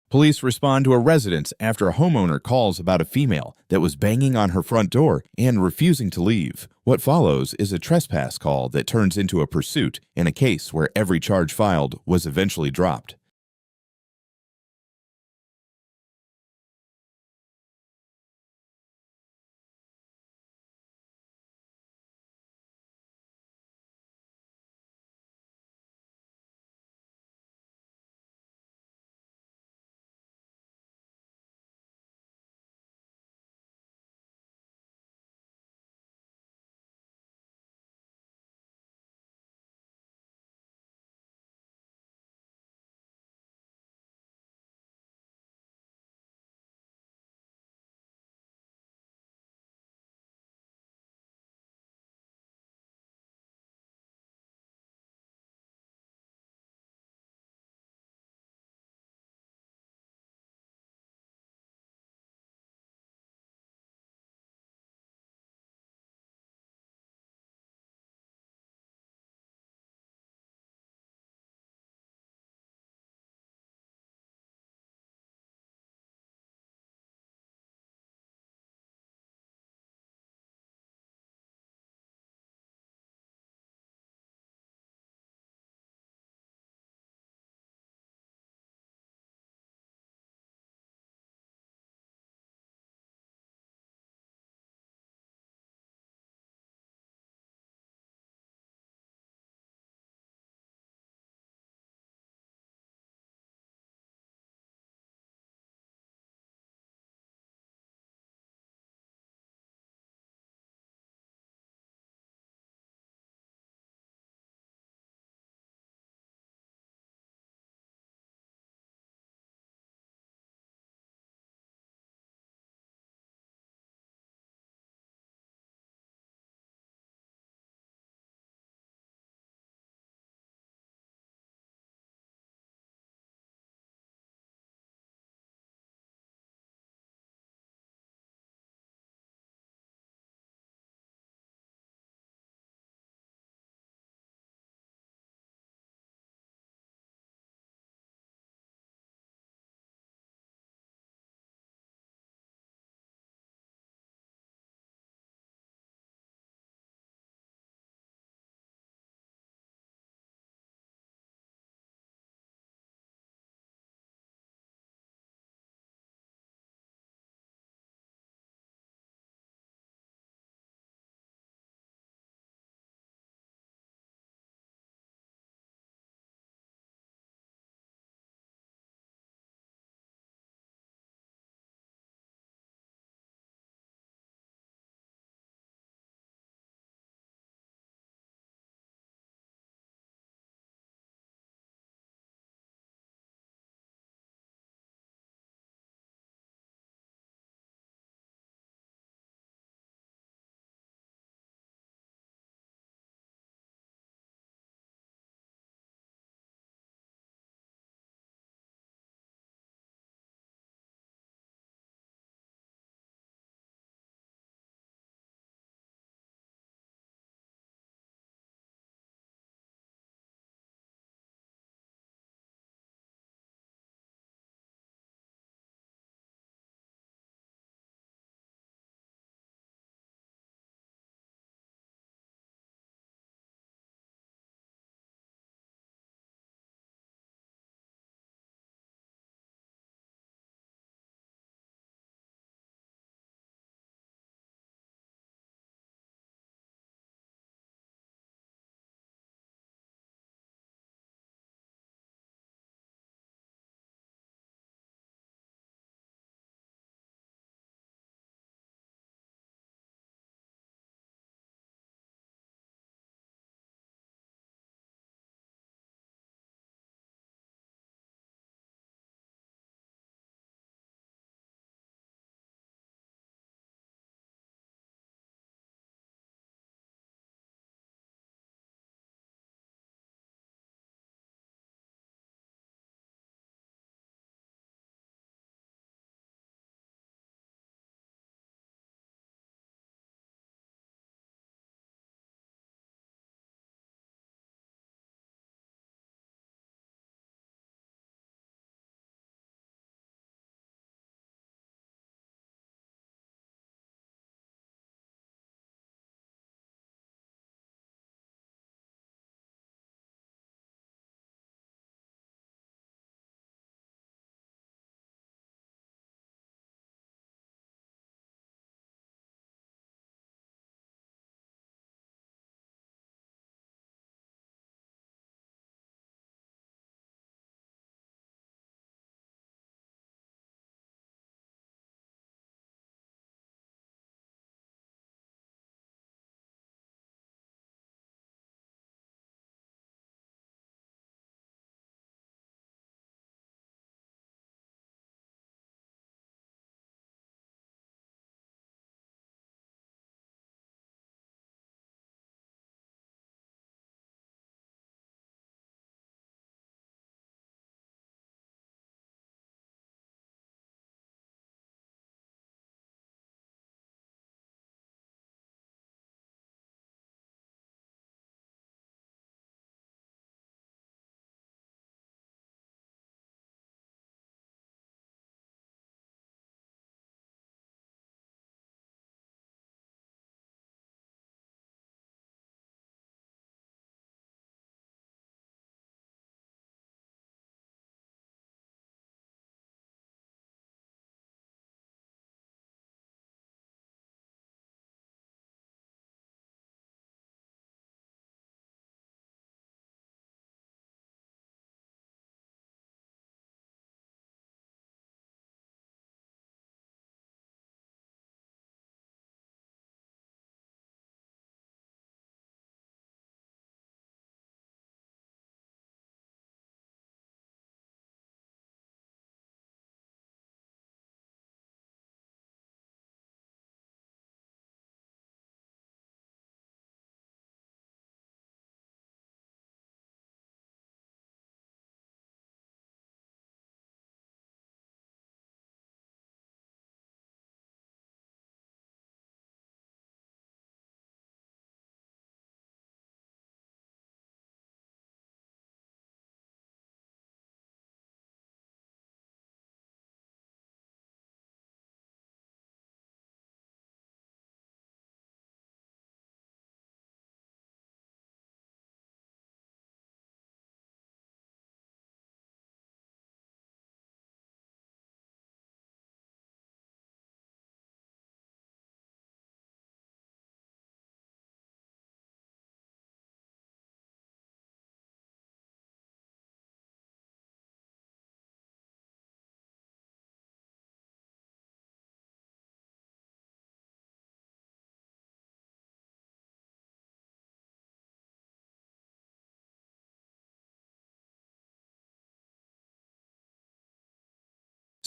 Police respond to a residence after a homeowner calls about a female that was banging on her front door and refusing to leave. What follows is a trespass call that turns into a pursuit in a case where every charge filed was eventually dropped.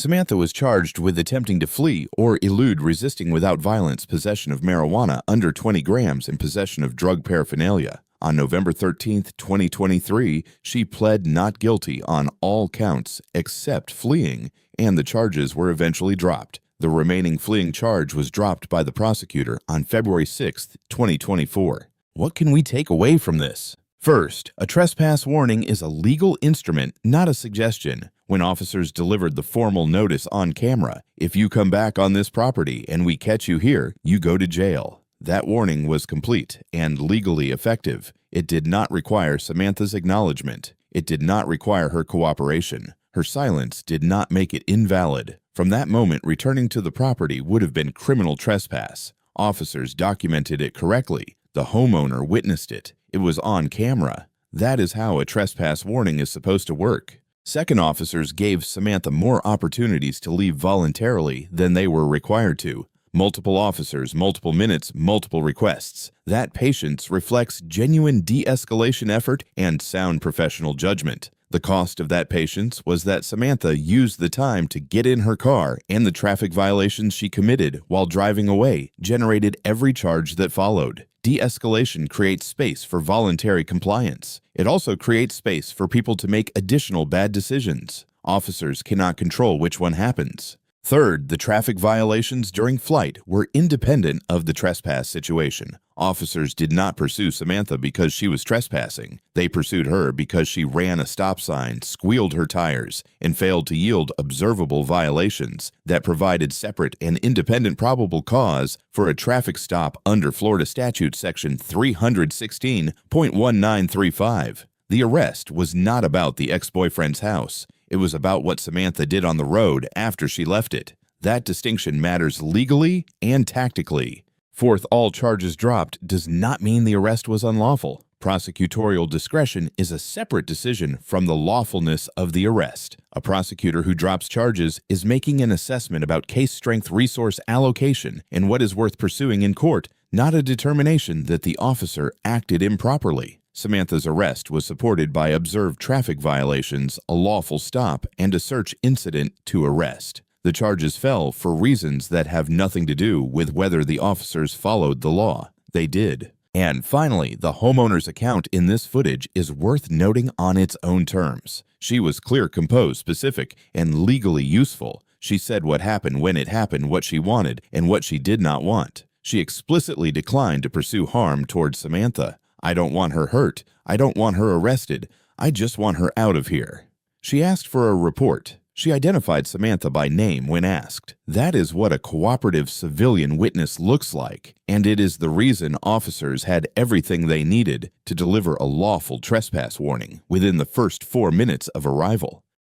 Samantha was charged with attempting to flee or elude resisting without violence, possession of marijuana under 20 grams, and possession of drug paraphernalia. On November 13, 2023, she pled not guilty on all counts except fleeing, and the charges were eventually dropped. The remaining fleeing charge was dropped by the prosecutor on February 6, 2024. What can we take away from this? First, a trespass warning is a legal instrument, not a suggestion. When officers delivered the formal notice on camera, if you come back on this property and we catch you here, you go to jail. That warning was complete and legally effective. It did not require Samantha's acknowledgement. It did not require her cooperation. Her silence did not make it invalid. From that moment, returning to the property would have been criminal trespass. Officers documented it correctly. The homeowner witnessed it. It was on camera. That is how a trespass warning is supposed to work. Second, officers gave Samantha more opportunities to leave voluntarily than they were required to. Multiple officers, multiple minutes, multiple requests. That patience reflects genuine de-escalation effort and sound professional judgment. The cost of that patience was that Samantha used the time to get in her car, and the traffic violations she committed while driving away generated every charge that followed. De-escalation creates space for voluntary compliance. It also creates space for people to make additional bad decisions. Officers cannot control which one happens. Third, the traffic violations during flight were independent of the trespass situation. Officers did not pursue Samantha because she was trespassing. They pursued her because she ran a stop sign, squealed her tires, and failed to yield observable violations that provided separate and independent probable cause for a traffic stop under Florida Statute Section 316.1935. The arrest was not about the ex-boyfriend's house. It was about what Samantha did on the road after she left it. That distinction matters legally and tactically. Fourth, all charges dropped does not mean the arrest was unlawful. Prosecutorial discretion is a separate decision from the lawfulness of the arrest. A prosecutor who drops charges is making an assessment about case strength, resource allocation, and what is worth pursuing in court, not a determination that the officer acted improperly. Samantha's arrest was supported by observed traffic violations, a lawful stop, and a search incident to arrest. The charges fell for reasons that have nothing to do with whether the officers followed the law. They did. And finally, the homeowner's account in this footage is worth noting on its own terms. She was clear, composed, specific, and legally useful. She said what happened when it happened, what she wanted, and what she did not want. She explicitly declined to pursue harm towards Samantha. I don't want her hurt. I don't want her arrested. I just want her out of here. She asked for a report. She identified Samantha by name when asked. That is what a cooperative civilian witness looks like, and it is the reason officers had everything they needed to deliver a lawful trespass warning within the first 4 minutes of arrival.